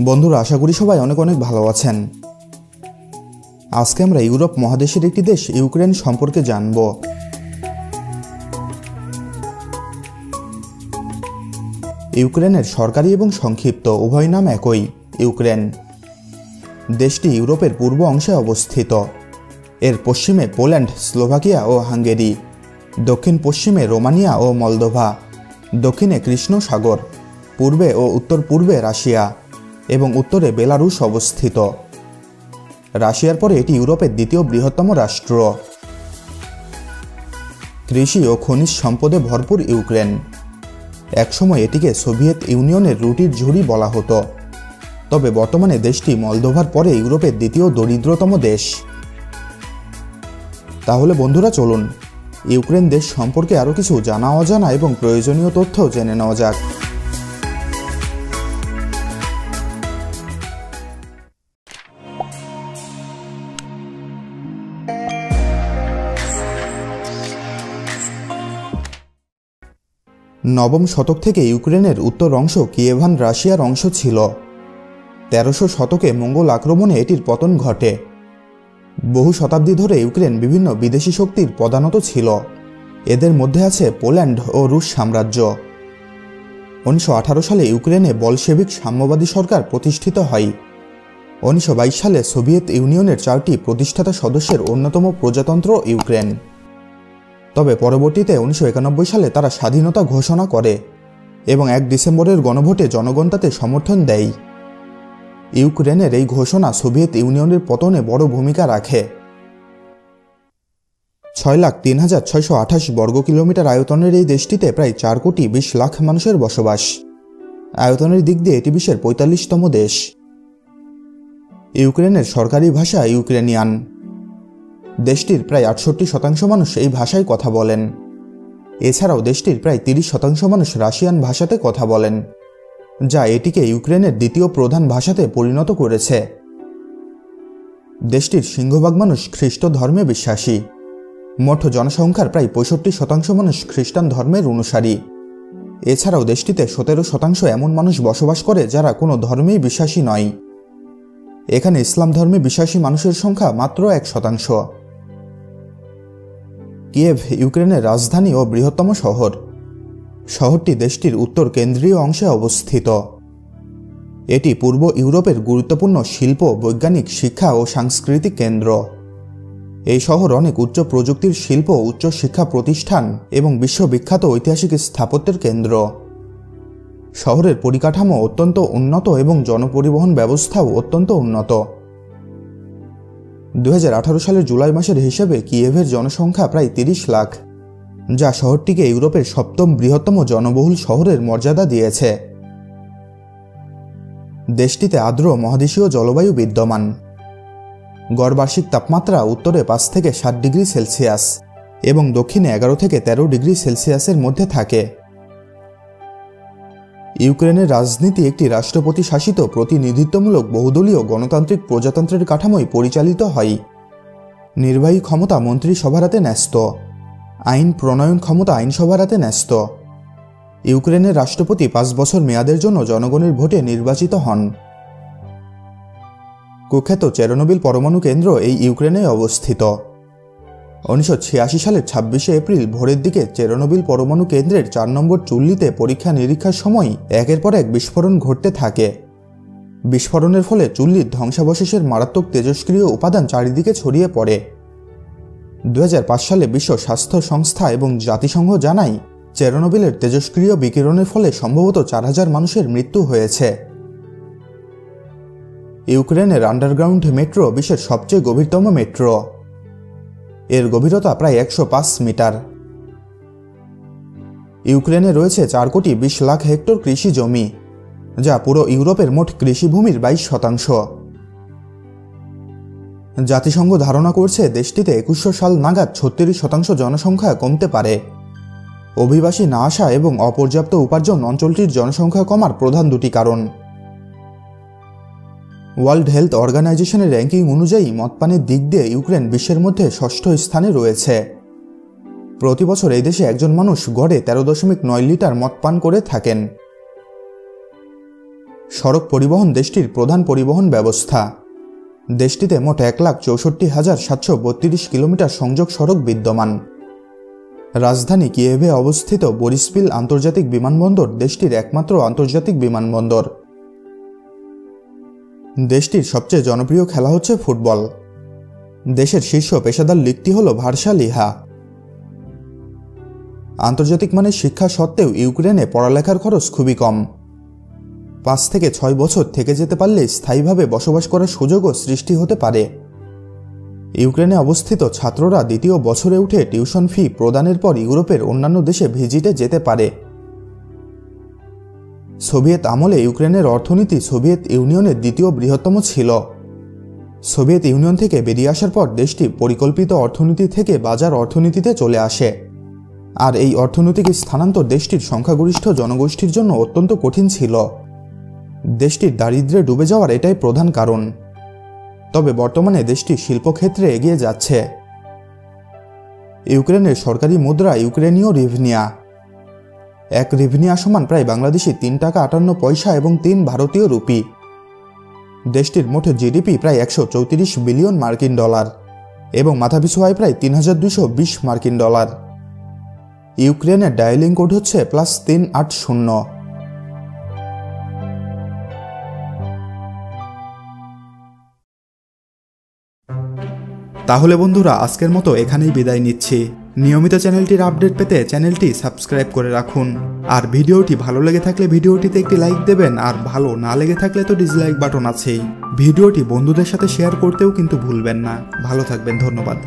বন্ধুরা, আশা করি সবাই অনেক অনেক ভালো আছেন। আজকে আমরা ইউরোপ মহাদেশের একটি দেশ ইউক্রেন সম্পর্কে জানব। ইউক্রেনের সরকারি এবং সংক্ষিপ্ত উভয় নাম একই, ইউক্রেন। দেশটি ইউরোপের পূর্ব অংশে অবস্থিত। এর পশ্চিমে পোল্যান্ড, স্লোভাকিয়া ও হাঙ্গেরি, দক্ষিণ পশ্চিমে রোমানিয়া ও মলদোভা, দক্ষিণে কৃষ্ণ সাগর, পূর্বে ও উত্তর পূর্বে রাশিয়া এবং উত্তরে বেলারুশ অবস্থিত। রাশিয়ার পরে এটি ইউরোপের দ্বিতীয় বৃহত্তম রাষ্ট্র। কৃষি ও খনিজ সম্পদে ভরপুর ইউক্রেন। একসময় এটিকে সোভিয়েত ইউনিয়নের রুটির ঝুড়ি বলা হতো, তবে বর্তমানে দেশটি মলদোভার পরে ইউরোপের দ্বিতীয় দরিদ্রতম দেশ। তাহলে বন্ধুরা, চলুন ইউক্রেন দেশ সম্পর্কে আরও কিছু জানা অজানা এবং প্রয়োজনীয় তথ্য জেনে নেওয়া যাক। নবম শতক থেকে ইউক্রেনের উত্তর অংশ কিয়েভান রাশিয়ার অংশ ছিল। 1300 শতকে মঙ্গল আক্রমণে এটির পতন ঘটে। বহু শতাব্দী ধরে ইউক্রেন বিভিন্ন বিদেশি শক্তির পদানত ছিল। এদের মধ্যে আছে পোল্যান্ড ও রুশ সাম্রাজ্য। 1918 সালে ইউক্রেনে বলশেভিক সাম্যবাদী সরকার প্রতিষ্ঠিত হয়। 1922 সালে সোভিয়েত ইউনিয়নের 4টি প্রতিষ্ঠাতা সদস্যের অন্যতম প্রজাতন্ত্র ইউক্রেন। তবে পরবর্তীতে 1991 সালে তারা স্বাধীনতা ঘোষণা করে এবং 1 ডিসেম্বরের গণভোটে জনগণ তাতে সমর্থন দেয়। ইউক্রেনের এই ঘোষণা সোভিয়েত ইউনিয়নের পতনে বড় ভূমিকা রাখে। 6,03,628 বর্গ কিলোমিটার আয়তনের এই দেশটিতে প্রায় 4,20,00,000 মানুষের বসবাস। আয়তনের দিক দিয়ে এটি বিশ্বের 45তম দেশ। ইউক্রেনের সরকারি ভাষা ইউক্রেনিয়ান। দেশটির প্রায় 68% মানুষ এই ভাষায় কথা বলেন। এছাড়াও দেশটির প্রায় 30% মানুষ রাশিয়ান ভাষাতে কথা বলেন, যা এটিকে ইউক্রেনের দ্বিতীয় প্রধান ভাষাতে পরিণত করেছে। দেশটির সিংহভাগ মানুষ খ্রিস্ট ধর্মে বিশ্বাসী। মোট জনসংখ্যার প্রায় 65% মানুষ খ্রিস্টান ধর্মের অনুসারী। এছাড়াও দেশটিতে 17% এমন মানুষ বসবাস করে যারা কোনো ধর্মেই বিশ্বাসী নয়। এখানে ইসলাম ধর্মে বিশ্বাসী মানুষের সংখ্যা মাত্র 1%। কিয়েভ ইউক্রেনের রাজধানী ও বৃহত্তম শহর। শহরটি দেশটির উত্তর কেন্দ্রীয় অংশে অবস্থিত। এটি পূর্ব ইউরোপের গুরুত্বপূর্ণ শিল্প, বৈজ্ঞানিক, শিক্ষা ও সাংস্কৃতিক কেন্দ্র। এই শহর অনেক উচ্চ প্রযুক্তির শিল্প, উচ্চ শিক্ষা প্রতিষ্ঠান এবং বিশ্ববিখ্যাত ঐতিহাসিক স্থাপত্যের কেন্দ্র। শহরের পরিকাঠামো অত্যন্ত উন্নত এবং জনপরিবহন ব্যবস্থাও অত্যন্ত উন্নত। 2018 সালের জুলাই মাসের হিসেবে কিয়েভের জনসংখ্যা প্রায় 30 লাখ, যা শহরটিকে ইউরোপের 7ম বৃহত্তম জনবহুল শহরের মর্যাদা দিয়েছে। দেশটিতে আর্দ্র মহাদেশীয় জলবায়ু বিদ্যমান। গড় বার্ষিক তাপমাত্রা উত্তরে 5 থেকে 7 ডিগ্রি সেলসিয়াস এবং দক্ষিণে 11 থেকে 13 ডিগ্রি সেলসিয়াসের মধ্যে থাকে। ইউক্রেনের রাজনীতি একটি রাষ্ট্রপতি শাসিত প্রতিনিধিত্বমূলক বহুদলীয় গণতান্ত্রিক প্রজাতন্ত্রের কাঠামোয় পরিচালিত হয়। নির্বাহী ক্ষমতা মন্ত্রিসভার হাতে ন্যস্ত। আইন প্রণয়ন ক্ষমতা আইনসভার হাতে ন্যস্ত। ইউক্রেনের রাষ্ট্রপতি 5 বছর মেয়াদের জন্য জনগণের ভোটে নির্বাচিত হন। কুখ্যাত চেরনোবিল পরমাণু কেন্দ্র এই ইউক্রেনে অবস্থিত। 1986 সালের 26শে এপ্রিল ভোরের দিকে চেরনোবিল পরমাণু কেন্দ্রের 4 নম্বর চুল্লিতে পরীক্ষা নিরীক্ষার সময় একের পর এক বিস্ফোরণ ঘটতে থাকে। বিস্ফোরণের ফলে চুল্লির ধ্বংসাবশেষের মারাত্মক তেজস্ক্রিয় উপাদান চারিদিকে ছড়িয়ে পড়ে। 2005 সালে বিশ্ব স্বাস্থ্য সংস্থা এবং জাতিসংঘ জানায় চেরনোবিলের তেজস্ক্রিয় বিকিরণের ফলে সম্ভবত 4000 মানুষের মৃত্যু হয়েছে। ইউক্রেনের আন্ডারগ্রাউন্ড মেট্রো বিশ্বের সবচেয়ে গভীরতম মেট্রো। এর গভীরতা প্রায় 105 মিটার। ইউক্রেনে রয়েছে 4,20,00,000 হেক্টর কৃষি জমি, যা পুরো ইউরোপের মোট কৃষিভূমির 22%। জাতিসংঘ ধারণা করছে দেশটিতে 2100 সাল নাগাদ 36% জনসংখ্যা কমতে পারে। অভিবাসী না আসা এবং অপর্যাপ্ত উপার্জন অঞ্চলটির জনসংখ্যা কমার প্রধান দুটি কারণ। ওয়ার্ল্ড হেলথ অর্গানাইজেশনের র্যাঙ্কিং অনুযায়ী মদপানের দিক দিয়ে ইউক্রেন বিশ্বের মধ্যে 6ষ্ঠ স্থানে রয়েছে। প্রতি বছর এই দেশে একজন মানুষ গড়ে 13.9 লিটার মদ পান করে থাকেন। সড়ক পরিবহন দেশটির প্রধান পরিবহন ব্যবস্থা। দেশটিতে মোট 1,64,732 কিলোমিটার সংযোগ সড়ক বিদ্যমান। রাজধানী কিয়েভে অবস্থিত বরিসপিল আন্তর্জাতিক বিমানবন্দর দেশটির একমাত্র আন্তর্জাতিক বিমানবন্দর। দেশটির সবচেয়ে জনপ্রিয় খেলা হচ্ছে ফুটবল। দেশের শীর্ষ পেশাদার লিগটি হল ভার্সা লিহা। আন্তর্জাতিক মানের শিক্ষা সত্ত্বেও ইউক্রেনে পড়ালেখার খরচ খুবই কম। 5 থেকে 6 বছর থেকে যেতে পারলে স্থায়ীভাবে বসবাস করার সুযোগও সৃষ্টি হতে পারে। ইউক্রেনে অবস্থিত ছাত্ররা দ্বিতীয় বছরে উঠে টিউশন ফি প্রদানের পর ইউরোপের অন্যান্য দেশে ভিজিটে যেতে পারে। সোভিয়েত আমলে ইউক্রেনের অর্থনীতি সোভিয়েত ইউনিয়নের দ্বিতীয় বৃহত্তম ছিল। সোভিয়েত ইউনিয়ন থেকে বেরিয়ে আসার পর দেশটি পরিকল্পিত অর্থনীতি থেকে বাজার অর্থনীতিতে চলে আসে। আর এই অর্থনৈতিক স্থানান্তর দেশটির সংখ্যাগরিষ্ঠ জনগোষ্ঠীর জন্য অত্যন্ত কঠিন ছিল। দেশটির দারিদ্র্যে ডুবে যাওয়ার এটাই প্রধান কারণ। তবে বর্তমানে দেশটি শিল্পক্ষেত্রে এগিয়ে যাচ্ছে। ইউক্রেনের সরকারি মুদ্রা ইউক্রেনীয় রিভনিয়া। 1 রিভনিয়া সমান প্রায় বাংলাদেশি 3 টাকা 58 পয়সা এবং 3 ভারতীয় রুপি। দেশটির মোট জিডিপি প্রায় 134 বিলিয়ন মার্কিন ডলার এবং মাথাপিছু আয় প্রায় 3220 মার্কিন ডলার। ইউক্রেনের ডায়ালিং কোড হচ্ছে +380। তাহলে বন্ধুরা আজকের মতো এখানেই বিদায় নিচ্ছি। নিয়মিত চ্যানেলটির আপডেট পেতে চ্যানেলটি সাবস্ক্রাইব করে রাখুন। আর ভিডিওটি ভালো লেগে থাকলে ভিডিওটিতে একটি লাইক দেবেন, আর ভালো না লেগে থাকলে তো ডিসলাইক বাটন আছেই। ভিডিওটি বন্ধুদের সাথে শেয়ার করতেও কিন্তু ভুলবেন না। ভালো থাকবেন, ধন্যবাদ।